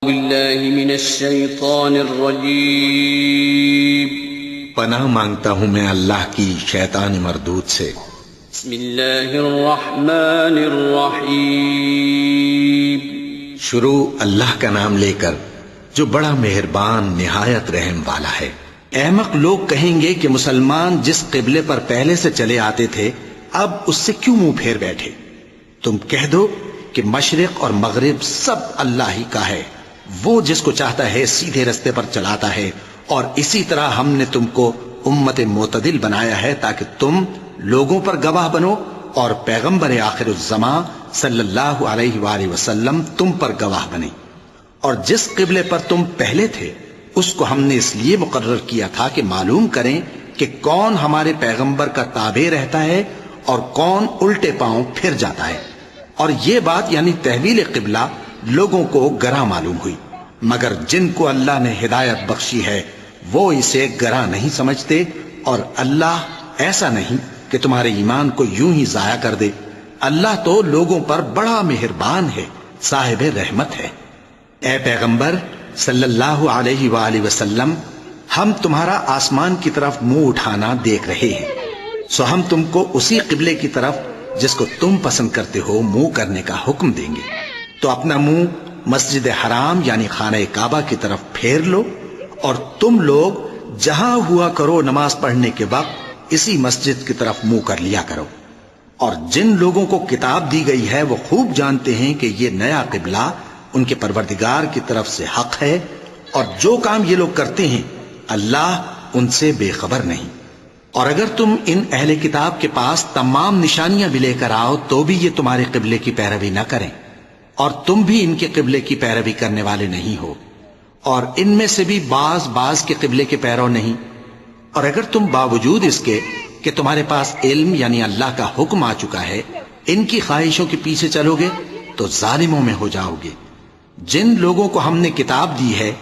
باللہ من الشیطان الرجیم پناہ مانگتا ہوں میں اللہ کی شیطان مردود سے۔ بسم اللہ الرحمن الرحیم شروع اللہ کا نام لے کر جو بڑا مہربان نہایت رحم والا ہے۔ احمق لوگ کہیں گے کہ مسلمان جس قبلے پر پہلے سے چلے آتے تھے اب اس سے کیوں منہ پھیر بیٹھے؟ تم کہہ دو کہ مشرق اور مغرب سب اللہ ہی کا ہے، وہ جس کو چاہتا ہے سیدھے رستے پر چلاتا ہے، اور اسی طرح ہم نے تم کو امت معتدل بنایا ہے تاکہ تم لوگوں پر گواہ بنو اور پیغمبر آخر الزمان صلی اللہ علیہ وآلہ وسلم تم پر گواہ بنے۔ اور جس قبلے پر تم پہلے تھے اس کو ہم نے اس لیے مقرر کیا تھا کہ معلوم کریں کہ کون ہمارے پیغمبر کا تابع رہتا ہے اور کون الٹے پاؤں پھر جاتا ہے۔ اور یہ بات یعنی تحویل قبلہ لوگوں کو گراں معلوم ہوئی، مگر جن کو اللہ نے ہدایت بخشی ہے وہ اسے گراں نہیں سمجھتے، اور اللہ ایسا نہیں کہ تمہارے ایمان کو یوں ہی ضائع کر دے۔ اللہ تو لوگوں پر بڑا مہربان ہے، صاحب رحمت ہے۔ اے پیغمبر صلی اللہ علیہ وآلہ وسلم، ہم تمہارا آسمان کی طرف منہ اٹھانا دیکھ رہے ہیں، سو ہم تم کو اسی قبلے کی طرف جس کو تم پسند کرتے ہو منہ کرنے کا حکم دیں گے۔ تو اپنا منہ مسجد حرام یعنی خانہ کعبہ کی طرف پھیر لو، اور تم لوگ جہاں ہوا کرو نماز پڑھنے کے وقت اسی مسجد کی طرف منہ کر لیا کرو۔ اور جن لوگوں کو کتاب دی گئی ہے وہ خوب جانتے ہیں کہ یہ نیا قبلہ ان کے پروردگار کی طرف سے حق ہے، اور جو کام یہ لوگ کرتے ہیں اللہ ان سے بے خبر نہیں۔ اور اگر تم ان اہل کتاب کے پاس تمام نشانیاں بھی لے کر آؤ تو بھی یہ تمہارے قبلے کی پیروی نہ کریں، اور تم بھی ان کے قبلے کی پیروی کرنے والے نہیں ہو، اور ان میں سے بھی بعض کے قبلے کے پیرو نہیں۔ اور اگر تم باوجود اس کے کہ تمہارے پاس علم یعنی اللہ کا حکم آ چکا ہے ان کی خواہشوں کے پیچھے چلو گے تو ظالموں میں ہو جاؤ گے۔ جن لوگوں کو ہم نے کتاب دی ہے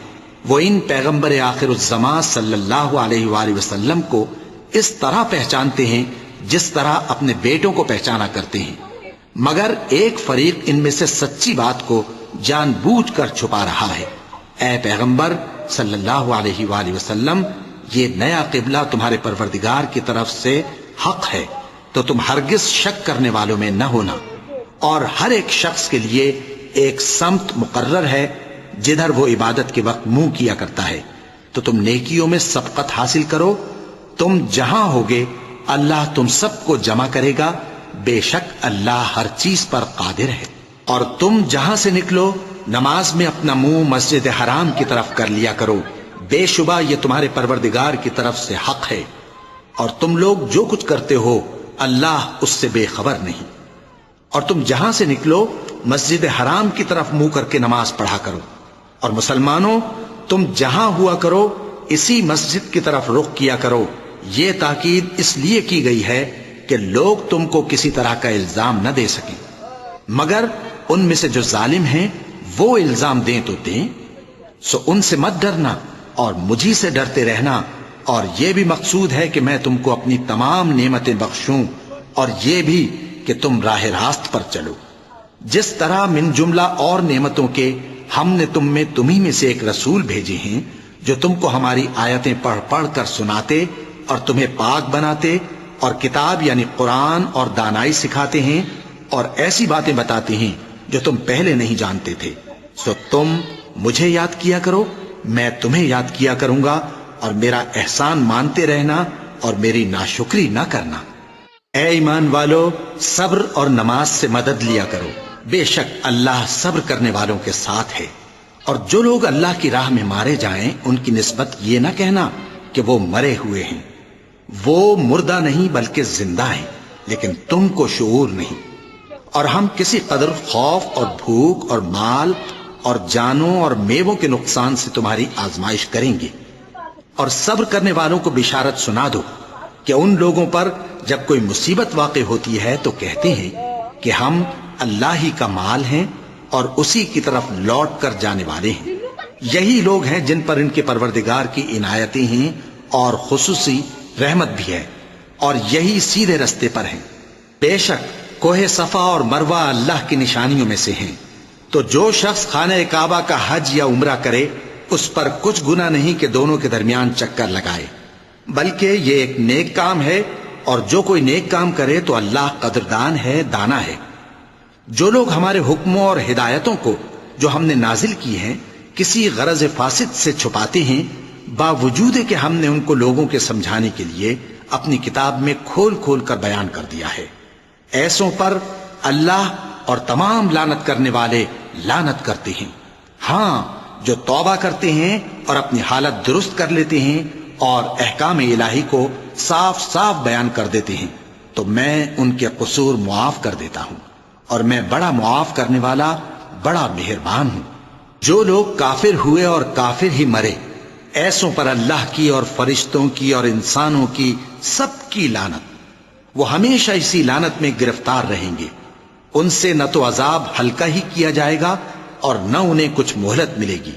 وہ ان پیغمبر آخر الزمان صلی اللہ علیہ وآلہ وسلم کو اس طرح پہچانتے ہیں جس طرح اپنے بیٹوں کو پہچانا کرتے ہیں، مگر ایک فریق ان میں سے سچی بات کو جان بوجھ کر چھپا رہا ہے۔ اے پیغمبر صلی اللہ علیہ وآلہ وسلم، یہ نیا قبلہ تمہارے پروردگار کی طرف سے حق ہے، تو تم ہرگز شک کرنے والوں میں نہ ہونا۔ اور ہر ایک شخص کے لیے ایک سمت مقرر ہے جدھر وہ عبادت کے وقت منہ کیا کرتا ہے، تو تم نیکیوں میں سبقت حاصل کرو۔ تم جہاں ہوگے اللہ تم سب کو جمع کرے گا، بے شک اللہ ہر چیز پر قادر ہے۔ اور تم جہاں سے نکلو نماز میں اپنا منہ مسجد حرام کی طرف کر لیا کرو، بے شبہ یہ تمہارے پروردگار کی طرف سے حق ہے، اور تم لوگ جو کچھ کرتے ہو اللہ اس سے بے خبر نہیں۔ اور تم جہاں سے نکلو مسجد حرام کی طرف منہ کر کے نماز پڑھا کرو، اور مسلمانوں تم جہاں ہوا کرو اسی مسجد کی طرف رخ کیا کرو۔ یہ تاکید اس لیے کی گئی ہے کہ لوگ تم کو کسی طرح کا الزام نہ دے سکیں، مگر ان میں سے جو ظالم ہیں وہ الزام دیں تو دیں، سو ان سے مت ڈرنا اور مجھی سے ڈرتے رہنا۔ اور یہ بھی مقصود ہے کہ میں تم کو اپنی تمام نعمتیں بخشوں، اور یہ بھی کہ تم راہ راست پر چلو۔ جس طرح من جملہ اور نعمتوں کے ہم نے تمہیں میں سے ایک رسول بھیجے ہیں جو تم کو ہماری آیتیں پڑھ پڑھ کر سناتے اور تمہیں پاک بناتے، اور کتاب یعنی قرآن اور دانائی سکھاتے ہیں، اور ایسی باتیں بتاتے ہیں جو تم پہلے نہیں جانتے تھے۔ سو تم مجھے یاد کیا کرو، میں تمہیں یاد کیا کروں گا، اور میرا احسان مانتے رہنا اور میری ناشکری نہ کرنا۔ اے ایمان والو، صبر اور نماز سے مدد لیا کرو، بے شک اللہ صبر کرنے والوں کے ساتھ ہے۔ اور جو لوگ اللہ کی راہ میں مارے جائیں ان کی نسبت یہ نہ کہنا کہ وہ مرے ہوئے ہیں، وہ مردہ نہیں بلکہ زندہ ہیں، لیکن تم کو شعور نہیں۔ اور ہم کسی قدر خوف اور بھوک اور مال اور جانوں اور میووں کے نقصان سے تمہاری آزمائش کریں گے۔ اور صبر کرنے والوں کو بشارت سنا دو کہ ان لوگوں پر جب کوئی مصیبت واقع ہوتی ہے تو کہتے ہیں کہ ہم اللہ ہی کا مال ہیں اور اسی کی طرف لوٹ کر جانے والے ہیں۔ یہی لوگ ہیں جن پر ان کے پروردگار کی عنایتیں ہیں اور خصوصی رحمت بھی ہے، اور یہی سیدھے رستے پر ہیں۔ بے شک کوہ صفا اور مروہ اللہ کی نشانیوں میں سے ہیں، تو جو شخص خانہ کعبہ کا حج یا عمرہ کرے اس پر کچھ گناہ نہیں کہ دونوں کے درمیان چکر لگائے، بلکہ یہ ایک نیک کام ہے، اور جو کوئی نیک کام کرے تو اللہ قدردان ہے، دانا ہے۔ جو لوگ ہمارے حکموں اور ہدایتوں کو جو ہم نے نازل کی ہیں کسی غرض فاسد سے چھپاتے ہیں، باوجود کہ ہم نے ان کو لوگوں کے سمجھانے کے لیے اپنی کتاب میں کھول کھول کر بیان کر دیا ہے، ایسوں پر اللہ اور تمام لعنت کرنے والے لعنت کرتے ہیں۔ ہاں، جو توبہ کرتے ہیں اور اپنی حالت درست کر لیتے ہیں اور احکام الہی کو صاف صاف بیان کر دیتے ہیں تو میں ان کے قصور معاف کر دیتا ہوں، اور میں بڑا معاف کرنے والا، بڑا مہربان ہوں۔ جو لوگ کافر ہوئے اور کافر ہی مرے، ایسوں پر اللہ کی اور فرشتوں کی اور انسانوں کی سب کی لعنت، وہ ہمیشہ اسی لعنت میں گرفتار رہیں گے۔ ان سے نہ تو عذاب ہلکا ہی کیا جائے گا اور نہ انہیں کچھ مہلت ملے گی۔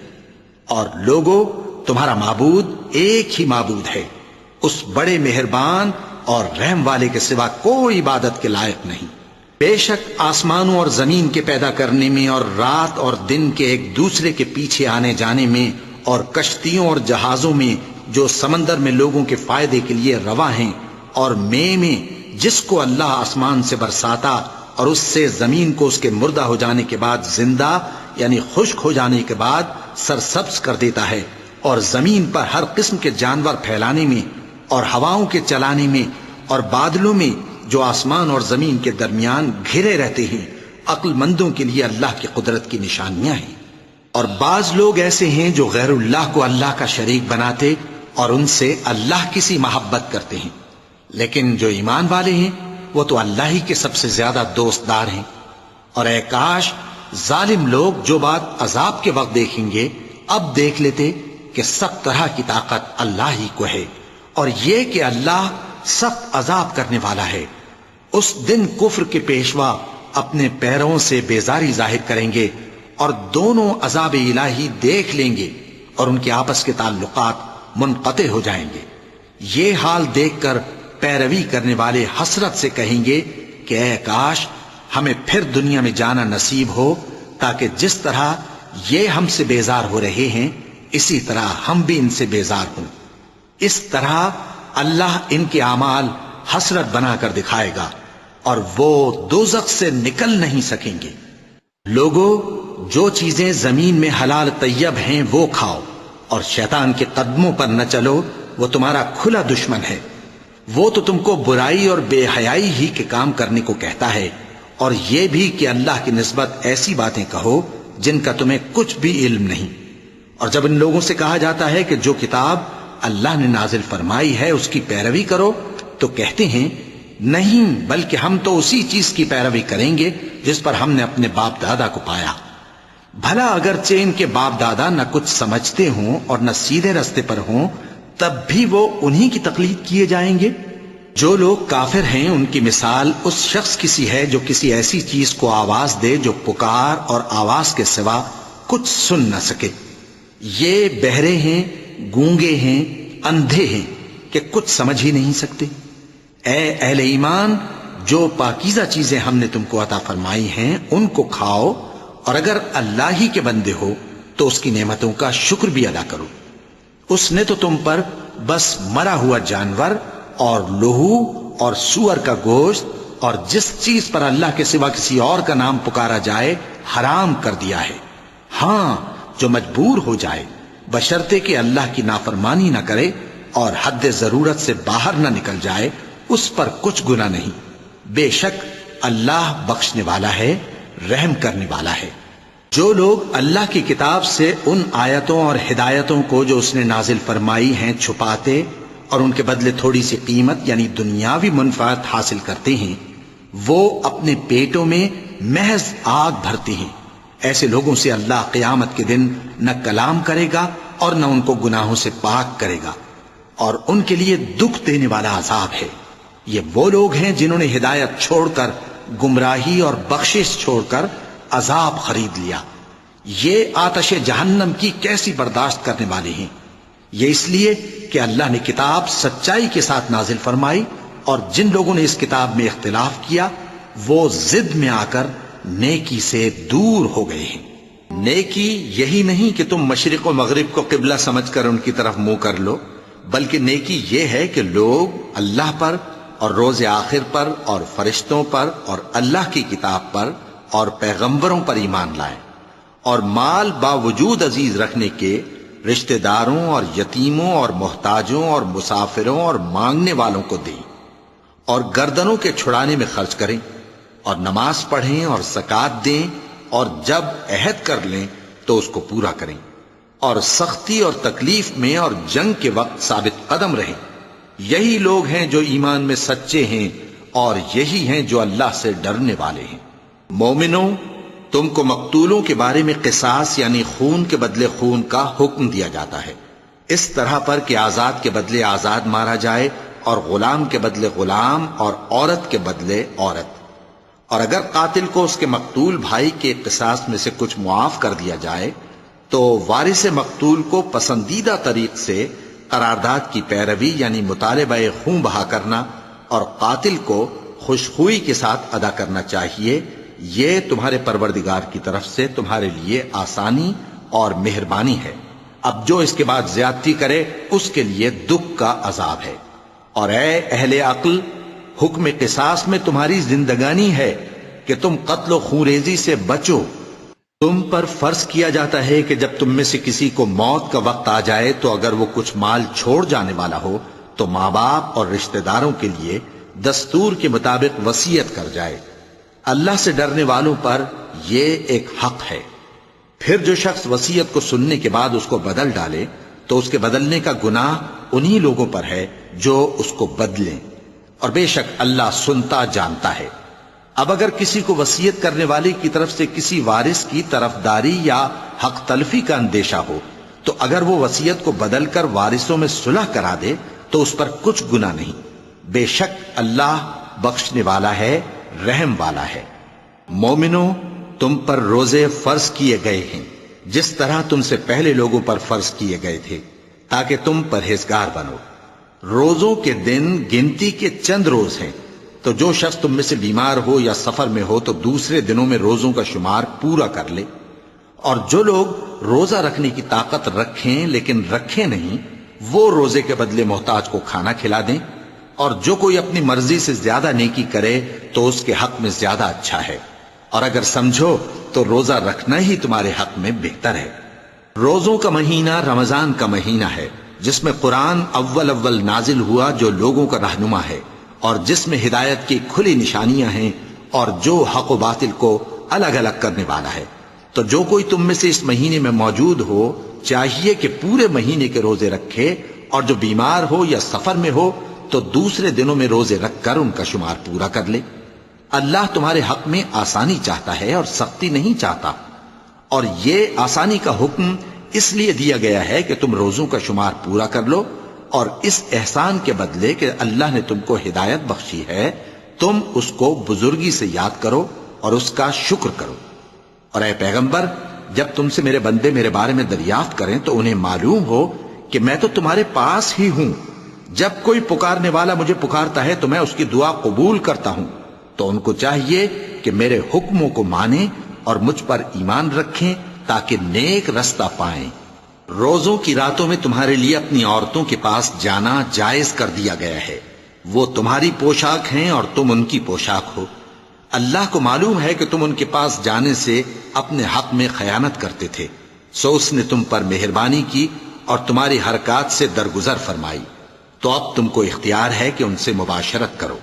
اور لوگوں، تمہارا معبود ایک ہی معبود ہے، اس بڑے مہربان اور رحم والے کے سوا کوئی عبادت کے لائق نہیں۔ بے شک آسمانوں اور زمین کے پیدا کرنے میں اور رات اور دن کے ایک دوسرے کے پیچھے آنے جانے میں اور کشتیوں اور جہازوں میں جو سمندر میں لوگوں کے فائدے کے لیے رواں ہیں، اور میں جس کو اللہ آسمان سے برساتا اور اس سے زمین کو اس کے مردہ ہو جانے کے بعد زندہ یعنی خشک ہو جانے کے بعد سرسبز کر دیتا ہے، اور زمین پر ہر قسم کے جانور پھیلانے میں اور ہواؤں کے چلانے میں اور بادلوں میں جو آسمان اور زمین کے درمیان گھرے رہتے ہیں، عقل مندوں کے لیے اللہ کی قدرت کی نشانیاں ہیں۔ اور بعض لوگ ایسے ہیں جو غیر اللہ کو اللہ کا شریک بناتے اور ان سے اللہ کی سی محبت کرتے ہیں، لیکن جو ایمان والے ہیں وہ تو اللہ ہی کے سب سے زیادہ دوست دار ہیں۔ اور اے کاش ظالم لوگ جو بات عذاب کے وقت دیکھیں گے اب دیکھ لیتے کہ سب طرح کی طاقت اللہ ہی کو ہے، اور یہ کہ اللہ سخت عذاب کرنے والا ہے۔ اس دن کفر کے پیشوا اپنے پیروں سے بیزاری ظاہر کریں گے اور دونوں عذاب الہی دیکھ لیں گے اور ان کے آپس کے تعلقات منقطع ہو جائیں گے۔ یہ حال دیکھ کر پیروی کرنے والے حسرت سے کہیں گے کہ اے کاش ہمیں پھر دنیا میں جانا نصیب ہو، تاکہ جس طرح یہ ہم سے بیزار ہو رہے ہیں اسی طرح ہم بھی ان سے بیزار ہوں۔ اس طرح اللہ ان کے اعمال حسرت بنا کر دکھائے گا اور وہ دوزخ سے نکل نہیں سکیں گے۔ لوگوں، جو چیزیں زمین میں حلال طیب ہیں وہ کھاؤ، اور شیطان کے قدموں پر نہ چلو، وہ تمہارا کھلا دشمن ہے۔ وہ تو تم کو برائی اور بے حیائی ہی کے کام کرنے کو کہتا ہے، اور یہ بھی کہ اللہ کی نسبت ایسی باتیں کہو جن کا تمہیں کچھ بھی علم نہیں۔ اور جب ان لوگوں سے کہا جاتا ہے کہ جو کتاب اللہ نے نازل فرمائی ہے اس کی پیروی کرو، تو کہتے ہیں نہیں، بلکہ ہم تو اسی چیز کی پیروی کریں گے جس پر ہم نے اپنے باپ دادا کو پایا۔ بھلا اگرچہ ان کے باپ دادا نہ کچھ سمجھتے ہوں اور نہ سیدھے رستے پر ہوں، تب بھی وہ انہی کی تقلید کیے جائیں گے۔ جو لوگ کافر ہیں ان کی مثال اس شخص کی سی ہے جو کسی ایسی چیز کو آواز دے جو پکار اور آواز کے سوا کچھ سن نہ سکے۔ یہ بہرے ہیں، گونگے ہیں، اندھے ہیں کہ کچھ سمجھ ہی نہیں سکتے۔ اے اہل ایمان، جو پاکیزہ چیزیں ہم نے تم کو عطا فرمائی ہیں ان کو کھاؤ، اور اگر اللہ ہی کے بندے ہو تو اس کی نعمتوں کا شکر بھی ادا کرو۔ اس نے تو تم پر بس مرا ہوا جانور اور لہو اور سور کا گوشت اور جس چیز پر اللہ کے سوا کسی اور کا نام پکارا جائے حرام کر دیا ہے۔ ہاں، جو مجبور ہو جائے بشرطے کہ اللہ کی نافرمانی نہ کرے اور حد ضرورت سے باہر نہ نکل جائے، اس پر کچھ گناہ نہیں۔ بے شک اللہ بخشنے والا ہے، رحم کرنے والا ہے۔ جو لوگ اللہ کی کتاب سے ان آیتوں اور ہدایتوں کو جو اس نے نازل فرمائی ہیں چھپاتے اور ان کے بدلے تھوڑی سی قیمت یعنی دنیاوی منفعت حاصل کرتے ہیں، وہ اپنے پیٹوں میں محض آگ بھرتے ہیں۔ ایسے لوگوں سے اللہ قیامت کے دن نہ کلام کرے گا اور نہ ان کو گناہوں سے پاک کرے گا، اور ان کے لیے دکھ دینے والا عذاب ہے۔ یہ وہ لوگ ہیں جنہوں نے ہدایت چھوڑ کر گمراہی اور بخشش چھوڑ کر عذاب خرید لیا۔ یہ آتش جہنم کی کیسی برداشت کرنے والے ہیں۔ یہ اس لیے کہ اللہ نے کتاب سچائی کے ساتھ نازل فرمائی، اور جن لوگوں نے اس کتاب میں اختلاف کیا وہ ضد میں آ کر نیکی سے دور ہو گئے ہیں۔ نیکی یہی نہیں کہ تم مشرق و مغرب کو قبلہ سمجھ کر ان کی طرف منہ کر لو، بلکہ نیکی یہ ہے کہ لوگ اللہ پر اور روز آخر پر اور فرشتوں پر اور اللہ کی کتاب پر اور پیغمبروں پر ایمان لائیں، اور مال باوجود عزیز رکھنے کے رشتہ داروں اور یتیموں اور محتاجوں اور مسافروں اور مانگنے والوں کو دیں، اور گردنوں کے چھڑانے میں خرچ کریں، اور نماز پڑھیں اور زکوٰۃ دیں، اور جب عہد کر لیں تو اس کو پورا کریں، اور سختی اور تکلیف میں اور جنگ کے وقت ثابت قدم رہیں۔ یہی لوگ ہیں جو ایمان میں سچے ہیں، اور یہی ہیں جو اللہ سے ڈرنے والے ہیں۔ مومنوں، تم کو مقتولوں کے بارے میں قصاص یعنی خون کے بدلے خون کا حکم دیا جاتا ہے، اس طرح پر کہ آزاد کے بدلے آزاد مارا جائے، اور غلام کے بدلے غلام، اور عورت کے بدلے عورت۔ اور اگر قاتل کو اس کے مقتول بھائی کے قصاص میں سے کچھ معاف کر دیا جائے تو وارث مقتول کو پسندیدہ طریق سے قرارداد کی پیروی یعنی مطالبہ خون بہا کرنا اور قاتل کو خوشخوئی کے ساتھ ادا کرنا چاہیے۔ یہ تمہارے پروردگار کی طرف سے تمہارے لیے آسانی اور مہربانی ہے۔ اب جو اس کے بعد زیادتی کرے اس کے لیے دکھ کا عذاب ہے۔ اور اے اہل عقل، حکم قصاص میں تمہاری زندگانی ہے کہ تم قتل و خونریزی سے بچو۔ تم پر فرض کیا جاتا ہے کہ جب تم میں سے کسی کو موت کا وقت آ جائے تو اگر وہ کچھ مال چھوڑ جانے والا ہو تو ماں باپ اور رشتہ داروں کے لیے دستور کے مطابق وصیت کر جائے۔ اللہ سے ڈرنے والوں پر یہ ایک حق ہے۔ پھر جو شخص وصیت کو سننے کے بعد اس کو بدل ڈالے تو اس کے بدلنے کا گناہ انہی لوگوں پر ہے جو اس کو بدلیں، اور بے شک اللہ سنتا جانتا ہے۔ اب اگر کسی کو وصیت کرنے والے کی طرف سے کسی وارث کی طرفداری یا حق تلفی کا اندیشہ ہو تو اگر وہ وصیت کو بدل کر وارثوں میں صلح کرا دے تو اس پر کچھ گناہ نہیں، بے شک اللہ بخشنے والا ہے، رحم والا ہے۔ مومنوں، تم پر روزے فرض کیے گئے ہیں جس طرح تم سے پہلے لوگوں پر فرض کیے گئے تھے تاکہ تم پرہیزگار بنو۔ روزوں کے دن گنتی کے چند روز ہیں، تو جو شخص تم میں سے بیمار ہو یا سفر میں ہو تو دوسرے دنوں میں روزوں کا شمار پورا کر لے۔ اور جو لوگ روزہ رکھنے کی طاقت رکھیں لیکن رکھیں نہیں، وہ روزے کے بدلے محتاج کو کھانا کھلا دیں۔ اور جو کوئی اپنی مرضی سے زیادہ نیکی کرے تو اس کے حق میں زیادہ اچھا ہے، اور اگر سمجھو تو روزہ رکھنا ہی تمہارے حق میں بہتر ہے۔ روزوں کا مہینہ رمضان کا مہینہ ہے جس میں قرآن اول نازل ہوا، جو لوگوں کا رہنما ہے اور جس میں ہدایت کی کھلی نشانیاں ہیں اور جو حق و باطل کو الگ الگ کرنے والا ہے۔ تو جو کوئی تم میں سے اس مہینے میں موجود ہو چاہیے کہ پورے مہینے کے روزے رکھے، اور جو بیمار ہو یا سفر میں ہو تو دوسرے دنوں میں روزے رکھ کر ان کا شمار پورا کر لے۔ اللہ تمہارے حق میں آسانی چاہتا ہے اور سختی نہیں چاہتا، اور یہ آسانی کا حکم اس لیے دیا گیا ہے کہ تم روزوں کا شمار پورا کر لو، اور اس احسان کے بدلے کہ اللہ نے تم کو ہدایت بخشی ہے تم اس کو بزرگی سے یاد کرو اور اس کا شکر کرو۔ اور اے پیغمبر، جب تم سے میرے بندے میرے بارے میں دریافت کریں تو انہیں معلوم ہو کہ میں تو تمہارے پاس ہی ہوں۔ جب کوئی پکارنے والا مجھے پکارتا ہے تو میں اس کی دعا قبول کرتا ہوں۔ تو ان کو چاہیے کہ میرے حکموں کو مانیں اور مجھ پر ایمان رکھیں تاکہ نیک رستہ پائیں۔ روزوں کی راتوں میں تمہارے لیے اپنی عورتوں کے پاس جانا جائز کر دیا گیا ہے، وہ تمہاری پوشاک ہیں اور تم ان کی پوشاک ہو۔ اللہ کو معلوم ہے کہ تم ان کے پاس جانے سے اپنے حق میں خیانت کرتے تھے، سو اس نے تم پر مہربانی کی اور تمہاری حرکات سے درگزر فرمائی، تو اب تم کو اختیار ہے کہ ان سے مباشرت کرو۔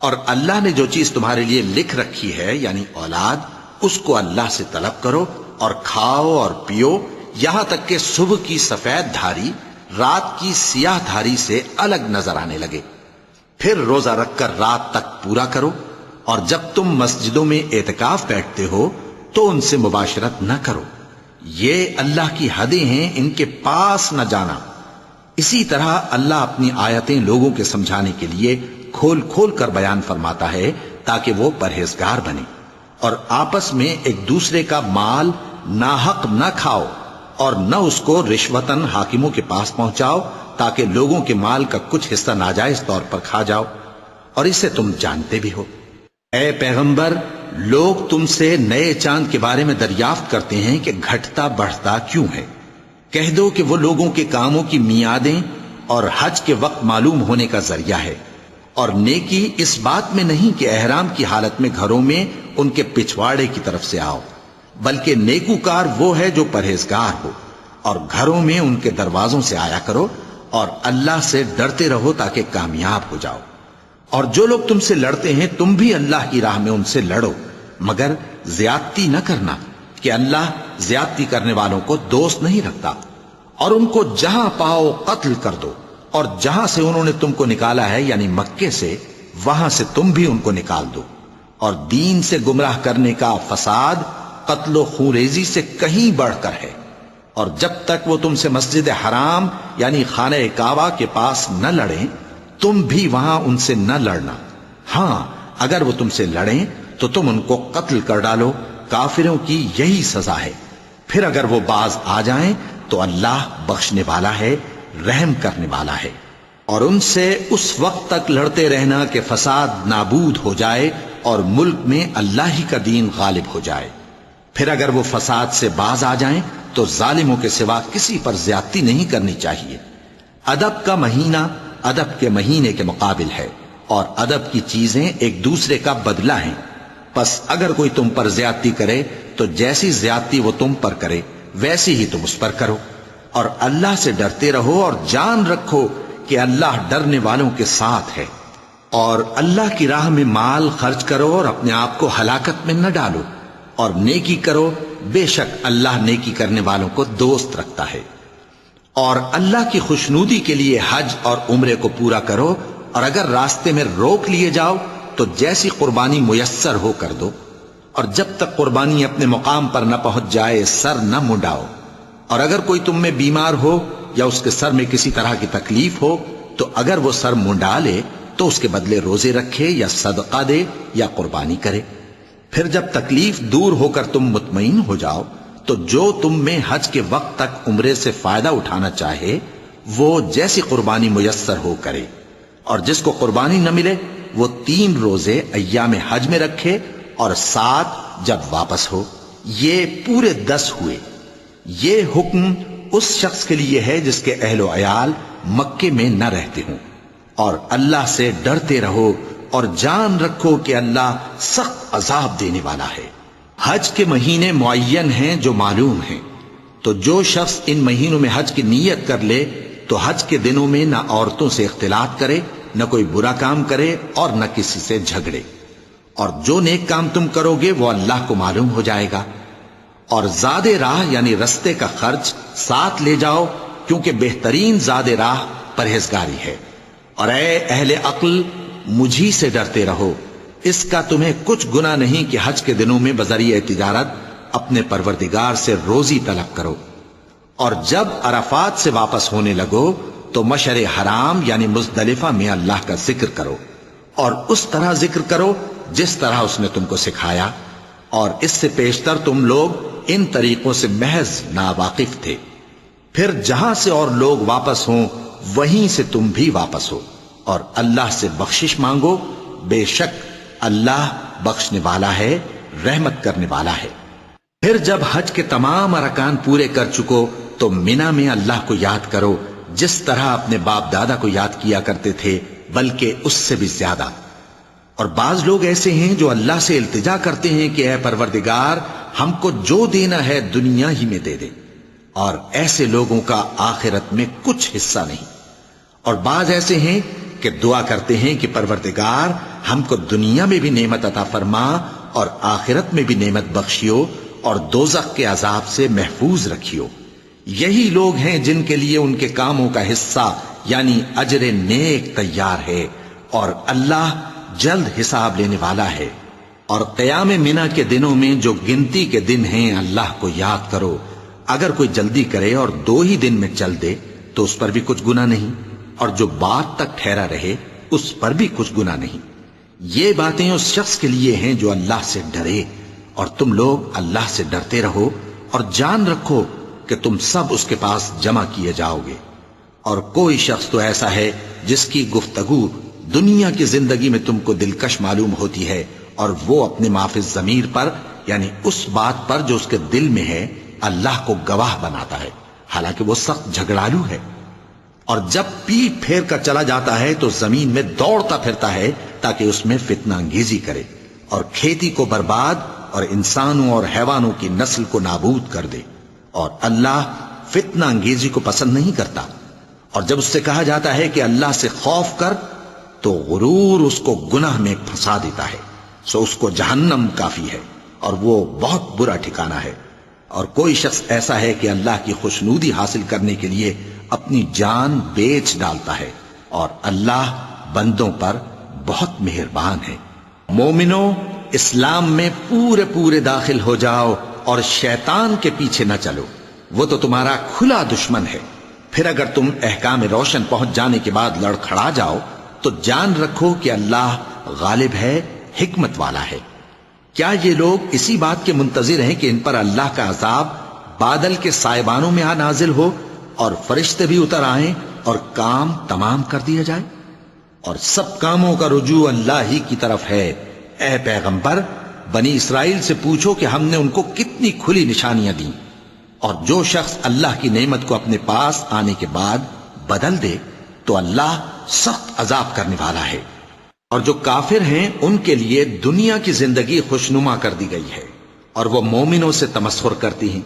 اور اللہ نے جو چیز تمہارے لیے لکھ رکھی ہے یعنی اولاد، اس کو اللہ سے طلب کرو اور کھاؤ اور پیو، یہاں تک کہ صبح کی سفید دھاری رات کی سیاہ دھاری سے الگ نظر آنے لگے۔ پھر روزہ رکھ کر رات تک پورا کرو، اور جب تم مسجدوں میں اعتکاف بیٹھتے ہو تو ان سے مباشرت نہ کرو، یہ اللہ کی حدیں ہیں، ان کے پاس نہ جانا۔ اسی طرح اللہ اپنی آیتیں لوگوں کے سمجھانے کے لیے کھول کھول کر بیان فرماتا ہے تاکہ وہ پرہیزگار بنے۔ اور آپس میں ایک دوسرے کا مال ناحق نہ کھاؤ، اور نہ اس کو رشوتاً حاکموں کے پاس پہنچاؤ تاکہ لوگوں کے مال کا کچھ حصہ ناجائز طور پر کھا جاؤ، اور اسے تم جانتے بھی ہو۔ اے پیغمبر، لوگ تم سے نئے چاند کے بارے میں دریافت کرتے ہیں کہ گھٹتا بڑھتا کیوں ہے۔ کہہ دو کہ وہ لوگوں کے کاموں کی میعادیں اور حج کے وقت معلوم ہونے کا ذریعہ ہے، اور نیکی اس بات میں نہیں کہ احرام کی حالت میں گھروں میں ان کے پچھواڑے کی طرف سے آؤ، بلکہ نیکوکار وہ ہے جو پرہیزگار ہو، اور گھروں میں ان کے دروازوں سے آیا کرو، اور اللہ سے ڈرتے رہو تاکہ کامیاب ہو جاؤ۔ اور جو لوگ تم سے لڑتے ہیں تم بھی اللہ کی راہ میں ان سے لڑو، مگر زیادتی نہ کرنا، کہ اللہ زیادتی کرنے والوں کو دوست نہیں رکھتا۔ اور ان کو جہاں پاؤ قتل کر دو، اور جہاں سے انہوں نے تم کو نکالا ہے یعنی مکے سے، وہاں سے تم بھی ان کو نکال دو۔ اور دین سے گمراہ کرنے کا فساد قتل و خونریزی سے کہیں بڑھ کر ہے۔ اور جب تک وہ تم سے مسجد حرام یعنی خانہ کعبہ کے پاس نہ لڑیں تم بھی وہاں ان سے نہ لڑنا۔ ہاں اگر وہ تم سے لڑیں تو تم ان کو قتل کر ڈالو، کافروں کی یہی سزا ہے۔ پھر اگر وہ باز آ جائیں تو اللہ بخشنے والا ہے، رحم کرنے والا ہے۔ اور ان سے اس وقت تک لڑتے رہنا کہ فساد نابود ہو جائے اور ملک میں اللہ ہی کا دین غالب ہو جائے۔ پھر اگر وہ فساد سے باز آ جائیں تو ظالموں کے سوا کسی پر زیادتی نہیں کرنی چاہیے۔ ادب کا مہینہ ادب کے مہینے کے مقابل ہے، اور ادب کی چیزیں ایک دوسرے کا بدلہ ہیں۔ پس اگر کوئی تم پر زیادتی کرے تو جیسی زیادتی وہ تم پر کرے ویسی ہی تم اس پر کرو، اور اللہ سے ڈرتے رہو اور جان رکھو کہ اللہ ڈرنے والوں کے ساتھ ہے۔ اور اللہ کی راہ میں مال خرچ کرو اور اپنے آپ کو ہلاکت میں نہ ڈالو، اور نیکی کرو، بے شک اللہ نیکی کرنے والوں کو دوست رکھتا ہے۔ اور اللہ کی خوشنودی کے لیے حج اور عمرے کو پورا کرو، اور اگر راستے میں روک لیے جاؤ تو جیسی قربانی میسر ہو کر دو، اور جب تک قربانی اپنے مقام پر نہ پہنچ جائے سر نہ منڈاؤ۔ اور اگر کوئی تم میں بیمار ہو یا اس کے سر میں کسی طرح کی تکلیف ہو تو اگر وہ سر منڈا لے تو اس کے بدلے روزے رکھے یا صدقہ دے یا قربانی کرے۔ پھر جب تکلیف دور ہو کر تم مطمئن ہو جاؤ تو جو تم میں حج کے وقت تک عمرے سے فائدہ اٹھانا چاہے وہ جیسی قربانی میسر ہو کرے، اور جس کو قربانی نہ ملے وہ 3 روزے ایام حج میں رکھے اور 7 جب واپس ہو، یہ پورے 10 ہوئے۔ یہ حکم اس شخص کے لیے ہے جس کے اہل و عیال مکے میں نہ رہتے ہوں۔ اور اللہ سے ڈرتے رہو اور جان رکھو کہ اللہ سخت عذاب دینے والا ہے۔ حج کے مہینے معین ہیں جو معلوم ہیں، تو جو شخص ان مہینوں میں حج کی نیت کر لے تو حج کے دنوں میں نہ عورتوں سے اختلاط کرے، نہ کوئی برا کام کرے اور نہ کسی سے جھگڑے۔ اور جو نیک کام تم کرو گے وہ اللہ کو معلوم ہو جائے گا۔ اور زاد راہ یعنی رستے کا خرچ ساتھ لے جاؤ، کیونکہ بہترین زاد راہ پرہیزگاری ہے۔ اور اے اہل عقل مجھی سے ڈرتے رہو، اس کا تمہیں کچھ گناہ نہیں کہ حج کے دنوں میں بذریعہ تجارت اپنے پروردگار سے روزی طلب کرو۔ اور جب عرفات سے واپس ہونے لگو تو مشعر حرام یعنی مزدلفہ میں اللہ کا ذکر کرو، اور اس طرح ذکر کرو جس طرح اس نے تم کو سکھایا، اور اس سے پیشتر تم لوگ ان طریقوں سے محض ناواقف تھے۔ پھر جہاں سے اور لوگ واپس ہوں وہیں سے تم بھی واپس ہو، اور اللہ سے بخشش مانگو، بے شک اللہ بخشنے والا ہے، رحمت کرنے والا ہے۔ پھر جب حج کے تمام ارکان پورے کر چکو تو مینا میں اللہ کو یاد کرو جس طرح اپنے باپ دادا کو یاد کیا کرتے تھے، بلکہ اس سے بھی زیادہ۔ اور بعض لوگ ایسے ہیں جو اللہ سے التجا کرتے ہیں کہ اے پروردگار ہم کو جو دینا ہے دنیا ہی میں دے دے، اور ایسے لوگوں کا آخرت میں کچھ حصہ نہیں۔ اور بعض ایسے ہیں کہ دعا کرتے ہیں کہ پروردگار ہم کو دنیا میں بھی نعمت عطا فرما اور آخرت میں بھی نعمت بخشیو اور دوزخ کے عذاب سے محفوظ رکھیو۔ یہی لوگ ہیں جن کے لیے ان کے کاموں کا حصہ یعنی اجر نیک تیار ہے، اور اللہ جلد حساب لینے والا ہے۔ اور قیام منا کے دنوں میں جو گنتی کے دن ہیں اللہ کو یاد کرو، اگر کوئی جلدی کرے اور 2 ہی دن میں چل دے تو اس پر بھی کچھ گناہ نہیں، اور جو بات تک ٹھہرا رہے اس پر بھی کچھ گناہ نہیں۔ یہ باتیں اس شخص کے لیے ہیں جو اللہ سے ڈرے، اور تم لوگ اللہ سے ڈرتے رہو اور جان رکھو کہ تم سب اس کے پاس جمع کیے جاؤ گے۔ اور کوئی شخص تو ایسا ہے جس کی گفتگو دنیا کی زندگی میں تم کو دلکش معلوم ہوتی ہے اور وہ اپنے معافی ضمیر پر یعنی اس بات پر جو اس کے دل میں ہے اللہ کو گواہ بناتا ہے، حالانکہ وہ سخت جھگڑالو ہے۔ اور جب پیٹ پھیر کر چلا جاتا ہے تو زمین میں دوڑتا پھرتا ہے تاکہ اس میں فتنہ انگیزی کرے اور کھیتی کو برباد اور انسانوں اور حیوانوں کی نسل کو نابود کر دے، اور اللہ فتنہ انگیزی کو پسند نہیں کرتا۔ اور جب اس سے کہا جاتا ہے کہ اللہ سے خوف کر تو غرور اس کو گناہ میں پھنسا دیتا ہے، سو اس کو جہنم کافی ہے اور وہ بہت برا ٹھکانہ ہے۔ اور کوئی شخص ایسا ہے کہ اللہ کی خوشنودی حاصل کرنے کے لیے اپنی جان بیچ ڈالتا ہے، اور اللہ بندوں پر بہت مہربان ہے۔ مومنو، اسلام میں پورے پورے داخل ہو جاؤ اور شیطان کے پیچھے نہ چلو، وہ تو تمہارا کھلا دشمن ہے۔ پھر اگر تم احکام روشن پہنچ جانے کے بعد لڑکھڑا جاؤ تو جان رکھو کہ اللہ غالب ہے، حکمت والا ہے۔ کیا یہ لوگ اسی بات کے منتظر ہیں کہ ان پر اللہ کا عذاب بادل کے سائبانوں میں آ نازل ہو اور فرشتے بھی اتر آئیں اور کام تمام کر دیا جائے؟ اور سب کاموں کا رجوع اللہ ہی کی طرف ہے۔ اے پیغمبر، بنی اسرائیل سے پوچھو کہ ہم نے ان کو کتنی کھلی نشانیاں دیں، اور جو شخص اللہ کی نعمت کو اپنے پاس آنے کے بعد بدل دے تو اللہ سخت عذاب کرنے والا ہے۔ اور جو کافر ہیں ان کے لیے دنیا کی زندگی خوشنما کر دی گئی ہے اور وہ مومنوں سے تمسخر کرتی ہیں،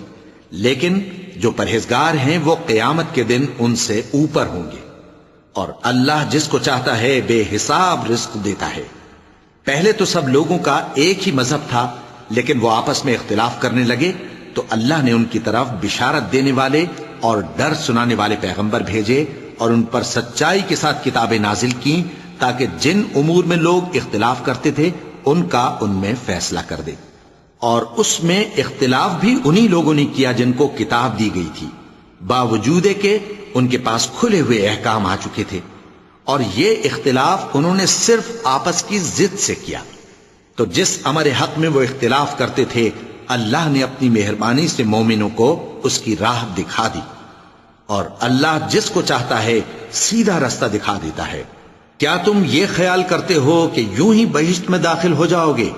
لیکن جو پرہیزگار ہیں وہ قیامت کے دن ان سے اوپر ہوں گے۔ اور اللہ جس کو چاہتا ہے بے حساب رزق دیتا ہے۔ پہلے تو سب لوگوں کا ایک ہی مذہب تھا، لیکن وہ آپس میں اختلاف کرنے لگے تو اللہ نے ان کی طرف بشارت دینے والے اور ڈر سنانے والے پیغمبر بھیجے اور ان پر سچائی کے ساتھ کتابیں نازل کی تاکہ جن امور میں لوگ اختلاف کرتے تھے ان کا ان میں فیصلہ کر دے۔ اور اس میں اختلاف بھی انہی لوگوں نے کیا جن کو کتاب دی گئی تھی، باوجود کہ ان کے پاس کھلے ہوئے احکام آ چکے تھے، اور یہ اختلاف انہوں نے صرف آپس کی ضد سے کیا۔ تو جس امر حق میں وہ اختلاف کرتے تھے اللہ نے اپنی مہربانی سے مومنوں کو اس کی راہ دکھا دی، اور اللہ جس کو چاہتا ہے سیدھا رستہ دکھا دیتا ہے۔ کیا تم یہ خیال کرتے ہو کہ یوں ہی بہشت میں داخل ہو جاؤ گے؟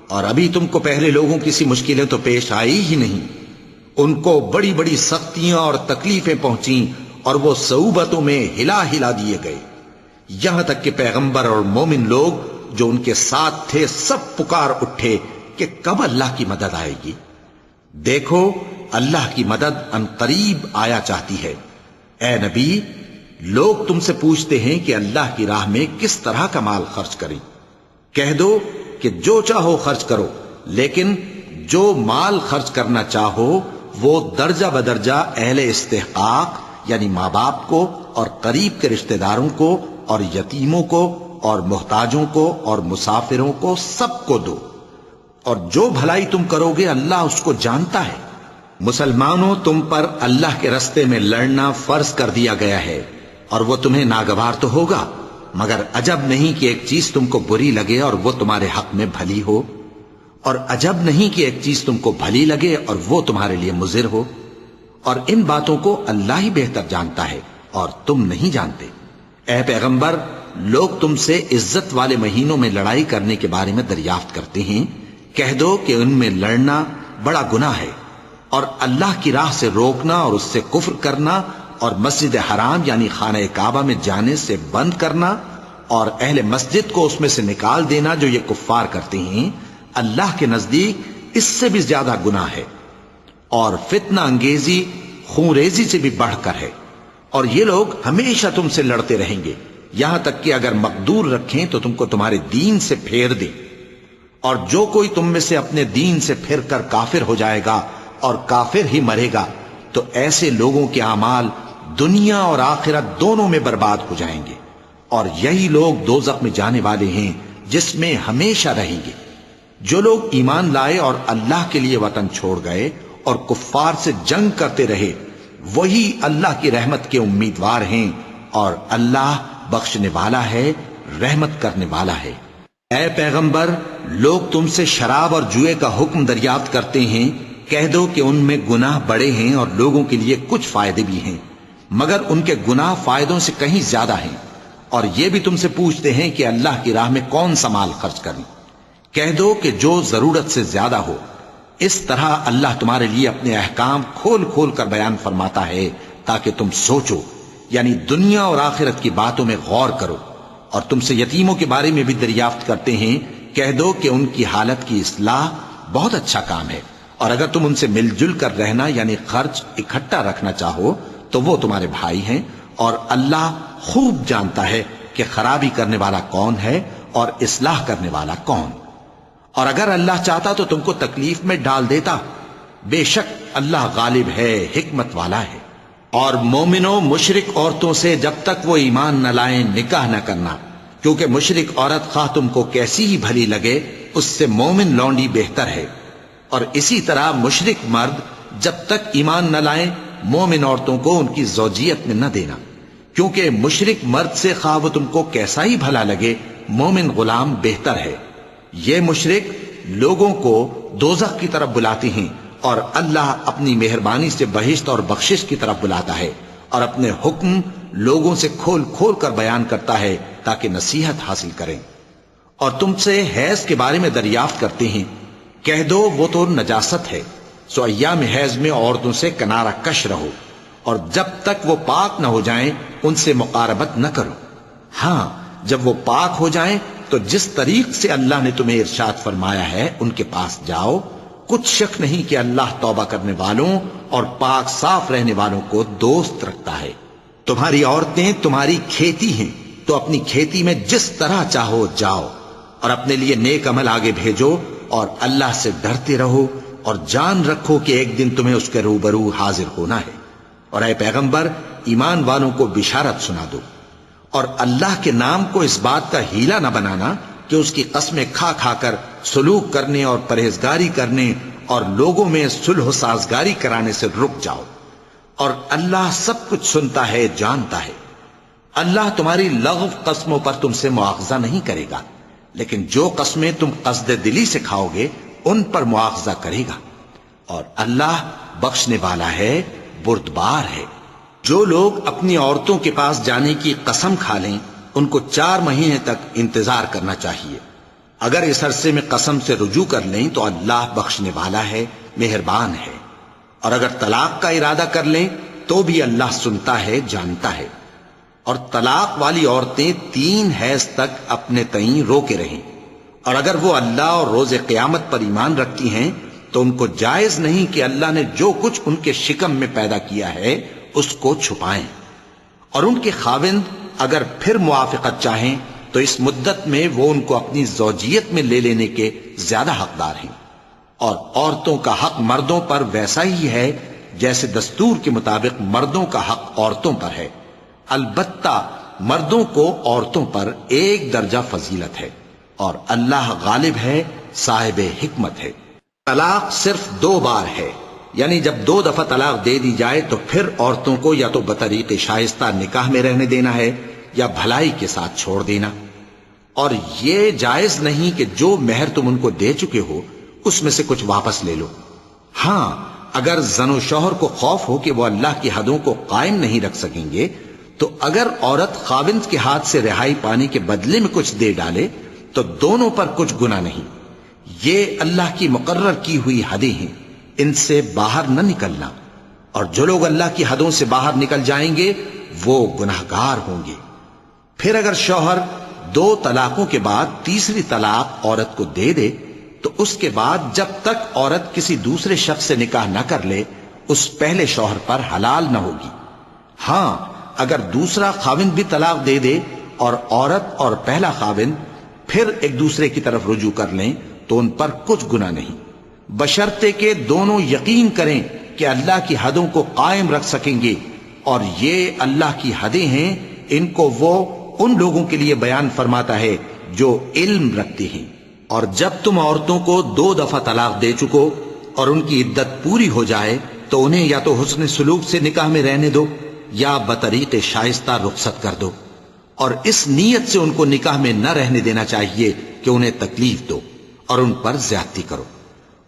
اور ابھی تم کو پہلے لوگوں کی سی مشکلیں تو پیش آئی ہی نہیں، ان کو بڑی بڑی سختیاں اور تکلیفیں پہنچیں اور وہ صعوبتوں میں ہلا ہلا دیے گئے، یہاں تک کہ پیغمبر اور مومن لوگ جو ان کے ساتھ تھے سب پکار اٹھے کہ کب اللہ کی مدد آئے گی۔ دیکھو اللہ کی مدد ان قریب آیا چاہتی ہے۔ اے نبی، لوگ تم سے پوچھتے ہیں کہ اللہ کی راہ میں کس طرح کا مال خرچ کریں۔ کہہ دو کہ جو چاہو خرچ کرو، لیکن جو مال خرچ کرنا چاہو وہ درجہ بدرجہ اہل استحقاق یعنی ماں باپ کو اور قریب کے رشتہ داروں کو اور یتیموں کو اور محتاجوں کو اور مسافروں کو سب کو دو، اور جو بھلائی تم کرو گے اللہ اس کو جانتا ہے۔ مسلمانوں، تم پر اللہ کے رستے میں لڑنا فرض کر دیا گیا ہے، اور وہ تمہیں ناگوار تو ہوگا، مگر عجب نہیں کہ ایک چیز تم کو بری لگے اور وہ تمہارے حق میں بھلی ہو، اور عجب نہیں کہ ایک چیز تم کو بھلی لگے اور وہ تمہارے لیے مضر ہو، اور ان باتوں کو اللہ ہی بہتر جانتا ہے اور تم نہیں جانتے۔ اے پیغمبر، لوگ تم سے عزت والے مہینوں میں لڑائی کرنے کے بارے میں دریافت کرتے ہیں، کہہ دو کہ ان میں لڑنا بڑا گناہ ہے، اور اللہ کی راہ سے روکنا اور اس سے کفر کرنا اور مسجد حرام یعنی خانہ کعبہ میں جانے سے بند کرنا اور اہل مسجد کو اس میں سے نکال دینا جو یہ کفار کرتے ہیں، اللہ کے نزدیک اس سے بھی زیادہ گناہ ہے، اور فتنہ انگیزی خون ریزی سے بھی بڑھ کر ہے۔ اور یہ لوگ ہمیشہ تم سے لڑتے رہیں گے، یہاں تک کہ اگر مقدور رکھیں تو تم کو تمہارے دین سے پھیر دیں، اور جو کوئی تم میں سے اپنے دین سے پھر کر کافر ہو جائے گا اور کافر ہی مرے گا تو ایسے لوگوں کے اعمال دنیا اور آخرت دونوں میں برباد ہو جائیں گے، اور یہی لوگ دوزخ میں جانے والے ہیں جس میں ہمیشہ رہیں گے۔ جو لوگ ایمان لائے اور اللہ کے لیے وطن چھوڑ گئے اور کفار سے جنگ کرتے رہے وہی اللہ کی رحمت کے امیدوار ہیں، اور اللہ بخشنے والا ہے، رحمت کرنے والا ہے۔ اے پیغمبر، لوگ تم سے شراب اور جوئے کا حکم دریافت کرتے ہیں، کہہ دو کہ ان میں گناہ بڑے ہیں اور لوگوں کے لیے کچھ فائدے بھی ہیں، مگر ان کے گناہ فائدوں سے کہیں زیادہ ہیں۔ اور یہ بھی تم سے پوچھتے ہیں کہ اللہ کی راہ میں کون سا مال خرچ کریں، کہہ دو کہ جو ضرورت سے زیادہ ہو. اس طرح اللہ تمہارے لیے اپنے احکام کھول کھول کر بیان فرماتا ہے تاکہ تم سوچو، یعنی دنیا اور آخرت کی باتوں میں غور کرو. اور تم سے یتیموں کے بارے میں بھی دریافت کرتے ہیں، کہہ دو کہ ان کی حالت کی اصلاح بہت اچھا کام ہے، اور اگر تم ان سے مل جل کر رہنا یعنی خرچ اکٹھا رکھنا چاہو تو وہ تمہارے بھائی ہیں، اور اللہ خوب جانتا ہے کہ خرابی کرنے والا کون ہے اور اصلاح کرنے والا کون. اور اگر اللہ چاہتا تو تم کو تکلیف میں ڈال دیتا، بے شک اللہ غالب ہے، حکمت والا ہے. اور مومنوں مشرک عورتوں سے جب تک وہ ایمان نہ لائیں نکاح نہ کرنا، کیونکہ مشرک عورت خواہ تم کو کیسی ہی بھلی لگے اس سے مومن لونڈی بہتر ہے. اور اسی طرح مشرک مرد جب تک ایمان نہ لائیں مومن عورتوں کو ان کی زوجیت میں نہ دینا، کیونکہ مشرک مرد سے خواہ وہ تم کو کیسا ہی بھلا لگے مومن غلام بہتر ہے. یہ مشرک لوگوں کو دوزخ کی طرف بلاتے ہیں، اور اللہ اپنی مہربانی سے بہشت اور بخشش کی طرف بلاتا ہے، اور اپنے حکم لوگوں سے کھول کھول کر بیان کرتا ہے تاکہ نصیحت حاصل کریں. اور تم سے حیض کے بارے میں دریافت کرتے ہیں، کہہ دو وہ تو نجاست ہے، سو ایام حیض میں عورتوں سے کنارہ کش رہو، اور جب تک وہ پاک نہ ہو جائیں ان سے مقاربت نہ کرو. ہاں جب وہ پاک ہو جائیں تو جس طریق سے اللہ نے تمہیں ارشاد فرمایا ہے ان کے پاس جاؤ. کچھ شک نہیں کہ اللہ توبہ کرنے والوں اور پاک صاف رہنے والوں کو دوست رکھتا ہے. تمہاری عورتیں تمہاری کھیتی ہیں، تو اپنی کھیتی میں جس طرح چاہو جاؤ، اور اپنے لیے نیک عمل آگے بھیجو، اور اللہ سے ڈرتے رہو، اور جان رکھو کہ ایک دن تمہیں اس کے روبرو حاضر ہونا ہے. اور اے پیغمبر ایمان والوں کو بشارت سنا دو، اور اللہ کے نام کو اس بات کا ہیلا نہ بنانا کہ اس کی قسمیں کھا کھا کر سلوک کرنے اور پرہیزگاری کرنے اور لوگوں میں صلح و سازگاری کرانے سے رک جاؤ. اور اللہ سب کچھ سنتا ہے، جانتا ہے. اللہ تمہاری لغو قسموں پر تم سے مواخذہ نہیں کرے گا، لیکن جو قسمیں تم قصد دلی سے کھاؤ گے ان پر مواخذہ کرے گا. اور اللہ بخشنے والا ہے، بردبار ہے. جو لوگ اپنی عورتوں کے پاس جانے کی قسم کھا لیں ان کو 4 مہینے تک انتظار کرنا چاہیے. اگر اس عرصے میں قسم سے رجوع کر لیں تو اللہ بخشنے والا ہے، مہربان ہے. اور اگر طلاق کا ارادہ کر لیں تو بھی اللہ سنتا ہے، جانتا ہے. اور طلاق والی عورتیں 3 حیض تک اپنے تئیں روکے رہیں، اور اگر وہ اللہ اور روز قیامت پر ایمان رکھتی ہیں تو ان کو جائز نہیں کہ اللہ نے جو کچھ ان کے شکم میں پیدا کیا ہے اس کو چھپائیں. اور ان کے خاوند اگر پھر موافقت چاہیں تو اس مدت میں وہ ان کو اپنی زوجیت میں لے لینے کے زیادہ حقدار ہیں. اور عورتوں کا حق مردوں پر ویسا ہی ہے جیسے دستور کے مطابق مردوں کا حق عورتوں پر ہے. البتہ مردوں کو عورتوں پر 1 درجہ فضیلت ہے، اور اللہ غالب ہے، صاحب حکمت ہے. طلاق صرف 2 بار ہے، یعنی جب 2 دفعہ طلاق دے دی جائے تو پھر عورتوں کو یا تو بطریق شائستہ نکاح میں رہنے دینا ہے یا بھلائی کے ساتھ چھوڑ دینا. اور یہ جائز نہیں کہ جو مہر تم ان کو دے چکے ہو اس میں سے کچھ واپس لے لو. ہاں اگر زن و شوہر کو خوف ہو کہ وہ اللہ کی حدوں کو قائم نہیں رکھ سکیں گے تو اگر عورت خاوند کے ہاتھ سے رہائی پانے کے بدلے میں کچھ دے ڈالے تو دونوں پر کچھ گناہ نہیں. یہ اللہ کی مقرر کی ہوئی حدیں ہیں، ان سے باہر نہ نکلنا. اور جو لوگ اللہ کی حدوں سے باہر نکل جائیں گے وہ گناہگار ہوں گے. پھر اگر شوہر 2 طلاقوں کے بعد تیسری طلاق عورت کو دے دے تو اس کے بعد جب تک عورت کسی دوسرے شخص سے نکاح نہ کر لے اس پہلے شوہر پر حلال نہ ہوگی. ہاں اگر دوسرا خاوند بھی طلاق دے دے اور عورت اور پہلا خاوند پھر ایک دوسرے کی طرف رجوع کر لیں تو ان پر کچھ گناہ نہیں، بشرطے کہ دونوں یقین کریں کہ اللہ کی حدوں کو قائم رکھ سکیں گے. اور یہ اللہ کی حدیں ہیں، ان کو وہ ان لوگوں کے لیے بیان فرماتا ہے جو علم رکھتے ہیں. اور جب تم عورتوں کو 2 دفعہ طلاق دے چکو اور ان کی عدت پوری ہو جائے تو انہیں یا تو حسن سلوک سے نکاح میں رہنے دو یا بطریق شائستہ رخصت کر دو. اور اس نیت سے ان کو نکاح میں نہ رہنے دینا چاہیے کہ انہیں تکلیف دو اور ان پر زیادتی کرو.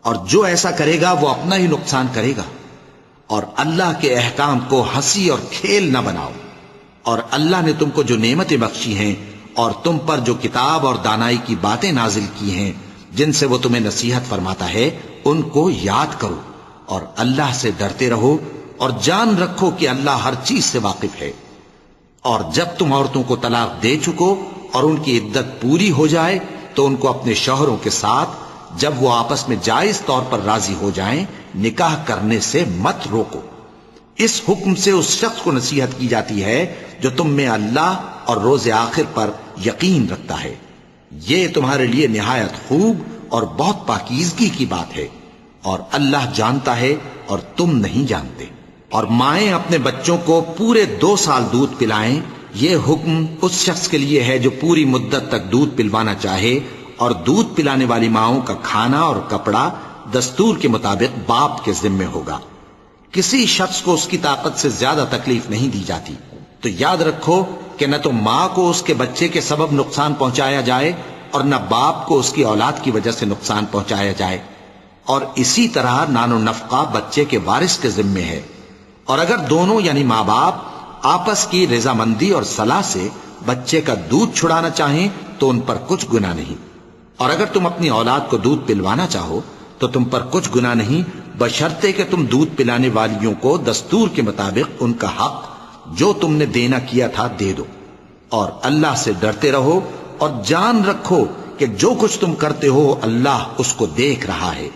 اور جو ایسا کرے گا وہ اپنا ہی نقصان کرے گا. اور اللہ کے احکام کو ہنسی اور کھیل نہ بناؤ. اور اللہ نے تم کو جو نعمتیں بخشی ہیں اور تم پر جو کتاب اور دانائی کی باتیں نازل کی ہیں جن سے وہ تمہیں نصیحت فرماتا ہے ان کو یاد کرو، اور اللہ سے ڈرتے رہو، اور جان رکھو کہ اللہ ہر چیز سے واقف ہے۔ اور جب تم عورتوں کو طلاق دے چکو اور ان کی عدت پوری ہو جائے تو ان کو اپنے شوہروں کے ساتھ جب وہ آپس میں جائز طور پر راضی ہو جائیں نکاح کرنے سے مت روکو۔ اس حکم سے اس شخص کو نصیحت کی جاتی ہے جو تم میں اللہ اور روز آخر پر یقین رکھتا ہے۔ یہ تمہارے لیے نہایت خوب اور بہت پاکیزگی کی بات ہے، اور اللہ جانتا ہے اور تم نہیں جانتے۔ اور مائیں اپنے بچوں کو پورے 2 سال دودھ پلائیں، یہ حکم اس شخص کے لیے ہے جو پوری مدت تک دودھ پلوانا چاہے، اور دودھ پلانے والی ماؤں کا کھانا اور کپڑا دستور کے مطابق باپ کے ذمے ہوگا۔ کسی شخص کو اس کی طاقت سے زیادہ تکلیف نہیں دی جاتی، تو یاد رکھو کہ نہ تو ماں کو اس کے بچے کے سبب نقصان پہنچایا جائے اور نہ باپ کو اس کی اولاد کی وجہ سے نقصان پہنچایا جائے، اور اسی طرح نان و نفقہ بچے کے وارث کے ذمے ہے۔ اور اگر دونوں یعنی ماں باپ آپس کی رضامندی اور صلاح سے بچے کا دودھ چھڑانا چاہیں تو ان پر کچھ گناہ نہیں، اور اگر تم اپنی اولاد کو دودھ پلوانا چاہو تو تم پر کچھ گناہ نہیں، بشرطے کہ تم دودھ پلانے والیوں کو دستور کے مطابق ان کا حق جو تم نے دینا کیا تھا دے دو۔ اور اللہ سے ڈرتے رہو اور جان رکھو کہ جو کچھ تم کرتے ہو اللہ اس کو دیکھ رہا ہے۔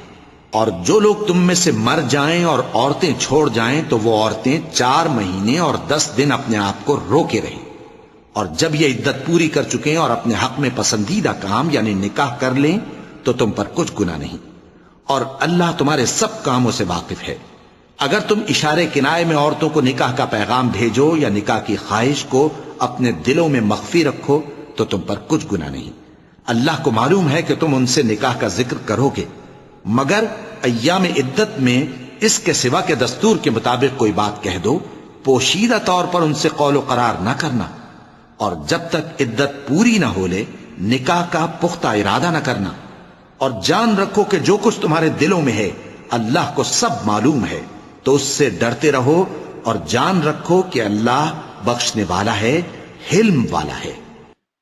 اور جو لوگ تم میں سے مر جائیں اور عورتیں چھوڑ جائیں تو وہ عورتیں 4 مہینے اور 10 دن اپنے آپ کو روکے رہیں، اور جب یہ عدت پوری کر چکیں اور اپنے حق میں پسندیدہ کام یعنی نکاح کر لیں تو تم پر کچھ گناہ نہیں، اور اللہ تمہارے سب کاموں سے واقف ہے۔ اگر تم اشارے کنائے میں عورتوں کو نکاح کا پیغام بھیجو یا نکاح کی خواہش کو اپنے دلوں میں مخفی رکھو تو تم پر کچھ گناہ نہیں۔ اللہ کو معلوم ہے کہ تم ان سے نکاح کا ذکر کرو گے، مگر ایام عدت میں اس کے سوا کے دستور کے مطابق کوئی بات کہہ دو، پوشیدہ طور پر ان سے قول و قرار نہ کرنا، اور جب تک عدت پوری نہ ہو لے نکاح کا پختہ ارادہ نہ کرنا۔ اور جان رکھو کہ جو کچھ تمہارے دلوں میں ہے اللہ کو سب معلوم ہے، تو اس سے ڈرتے رہو اور جان رکھو کہ اللہ بخشنے والا ہے، حلم والا ہے۔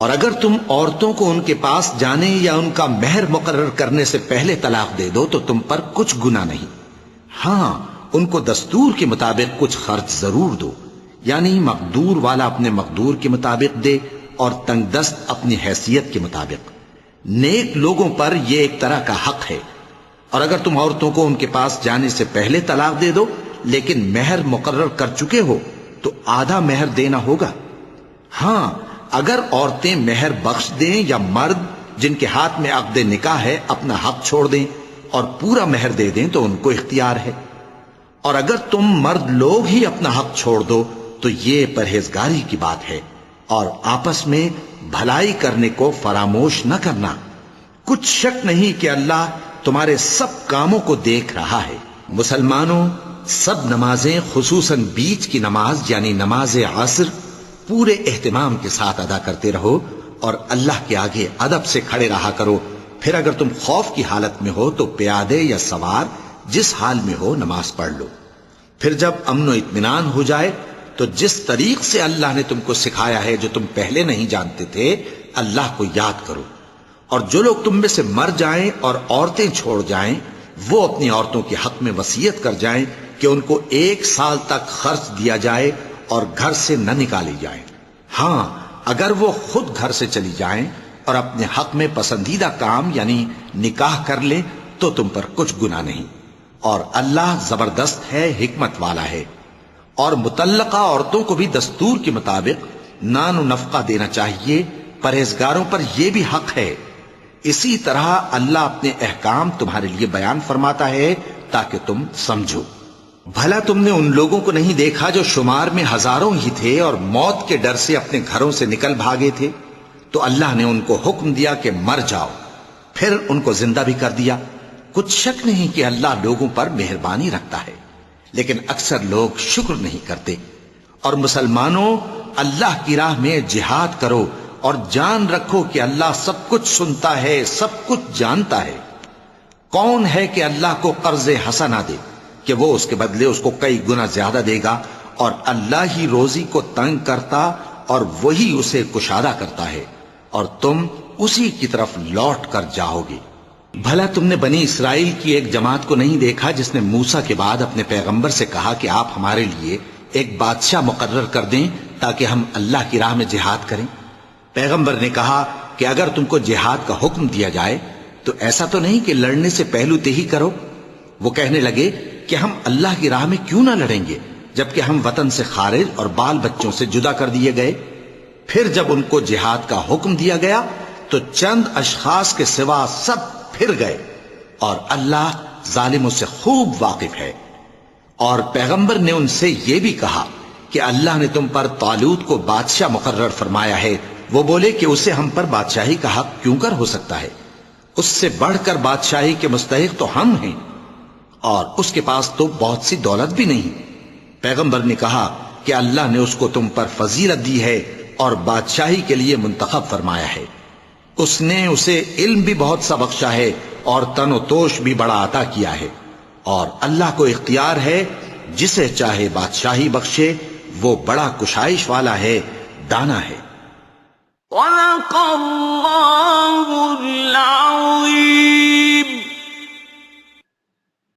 اور اگر تم عورتوں کو ان کے پاس جانے یا ان کا مہر مقرر کرنے سے پہلے طلاق دے دو تو تم پر کچھ گناہ نہیں، ہاں ان کو دستور کے مطابق کچھ خرچ ضرور دو، یعنی مقدور والا اپنے مقدور کے مطابق دے اور تنگ دست اپنی حیثیت کے مطابق۔ نیک لوگوں پر یہ ایک طرح کا حق ہے۔ اور اگر تم عورتوں کو ان کے پاس جانے سے پہلے طلاق دے دو لیکن مہر مقرر کر چکے ہو تو آدھا مہر دینا ہوگا۔ ہاں اگر عورتیں مہر بخش دیں یا مرد جن کے ہاتھ میں عقد نکاح ہے اپنا حق چھوڑ دیں اور پورا مہر دے دیں تو ان کو اختیار ہے۔ اور اگر تم مرد لوگ ہی اپنا حق چھوڑ دو تو یہ پرہیزگاری کی بات ہے، اور آپس میں بھلائی کرنے کو فراموش نہ کرنا۔ کچھ شک نہیں کہ اللہ تمہارے سب کاموں کو دیکھ رہا ہے۔ مسلمانوں، سب نمازیں خصوصاً بیچ کی نماز یعنی نماز عصر پورے اہتمام کے ساتھ ادا کرتے رہو اور اللہ کے آگے ادب سے کھڑے رہا کرو۔ پھر اگر تم خوف کی حالت میں ہو تو پیادے یا سوار جس حال میں ہو نماز پڑھ لو۔ پھر جب امن و اطمینان ہو جائے تو جس طریق سے اللہ نے تم کو سکھایا ہے جو تم پہلے نہیں جانتے تھے اللہ کو یاد کرو۔ اور جو لوگ تم میں سے مر جائیں اور عورتیں چھوڑ جائیں وہ اپنی عورتوں کے حق میں وصیت کر جائیں کہ ان کو 1 سال تک خرچ دیا جائے اور گھر سے نہ نکالی جائیں۔ ہاں اگر وہ خود گھر سے چلی جائیں اور اپنے حق میں پسندیدہ کام یعنی نکاح کر لیں تو تم پر کچھ گناہ نہیں، اور اللہ زبردست ہے، حکمت والا ہے۔ اور مطلقہ عورتوں کو بھی دستور کے مطابق نان و نفقہ دینا چاہیے، پرہیزگاروں پر یہ بھی حق ہے۔ اسی طرح اللہ اپنے احکام تمہارے لیے بیان فرماتا ہے تاکہ تم سمجھو۔ بھلا تم نے ان لوگوں کو نہیں دیکھا جو شمار میں ہزاروں ہی تھے اور موت کے ڈر سے اپنے گھروں سے نکل بھاگے تھے؟ تو اللہ نے ان کو حکم دیا کہ مر جاؤ، پھر ان کو زندہ بھی کر دیا۔ کچھ شک نہیں کہ اللہ لوگوں پر مہربانی رکھتا ہے، لیکن اکثر لوگ شکر نہیں کرتے۔ اور مسلمانوں، اللہ کی راہ میں جہاد کرو اور جان رکھو کہ اللہ سب کچھ سنتا ہے، سب کچھ جانتا ہے۔ کون ہے کہ اللہ کو قرض حسنہ دے کہ وہ اس کے بدلے اس کو کئی گنا زیادہ دے گا، اور اللہ ہی روزی کو تنگ کرتا اور وہی اسے کشادہ کرتا ہے، اور تم اسی کی طرف لوٹ کر جاؤ گے۔ بھلا تم نے بنی اسرائیل کی ایک جماعت کو نہیں دیکھا جس نے موسیٰ کے بعد اپنے پیغمبر سے کہا کہ آپ ہمارے لیے ایک بادشاہ مقرر کر دیں تاکہ ہم اللہ کی راہ میں جہاد کریں؟ پیغمبر نے کہا کہ اگر تم کو جہاد کا حکم دیا جائے تو ایسا تو نہیں کہ لڑنے سے پہلو تہی کرو۔ وہ کہنے لگے کہ ہم اللہ کی راہ میں کیوں نہ لڑیں گے جبکہ ہم وطن سے خارج اور بال بچوں سے جدا کر دیے گئے۔ پھر جب ان کو جہاد کا حکم دیا گیا تو چند اشخاص کے سوا سب پھر گئے، اور اللہ ظالموں سے خوب واقف ہے۔ اور پیغمبر نے ان سے یہ بھی کہا کہ اللہ نے تم پر طالوت کو بادشاہ مقرر فرمایا ہے۔ وہ بولے کہ اسے ہم پر بادشاہی کا حق کیوں کر ہو سکتا ہے؟ اس سے بڑھ کر بادشاہی کے مستحق تو ہم ہیں، اور اس کے پاس تو بہت سی دولت بھی نہیں۔ پیغمبر نے کہا کہ اللہ نے اس کو تم پر فضیلت دی ہے اور بادشاہی کے لیے منتخب فرمایا ہے۔ اس نے اسے علم بھی بہت سا بخشا ہے اور تن و توش بھی بڑا عطا کیا ہے، اور اللہ کو اختیار ہے جسے چاہے بادشاہی بخشے، وہ بڑا کشائش والا ہے، دانا ہے۔ وَلَقَدْ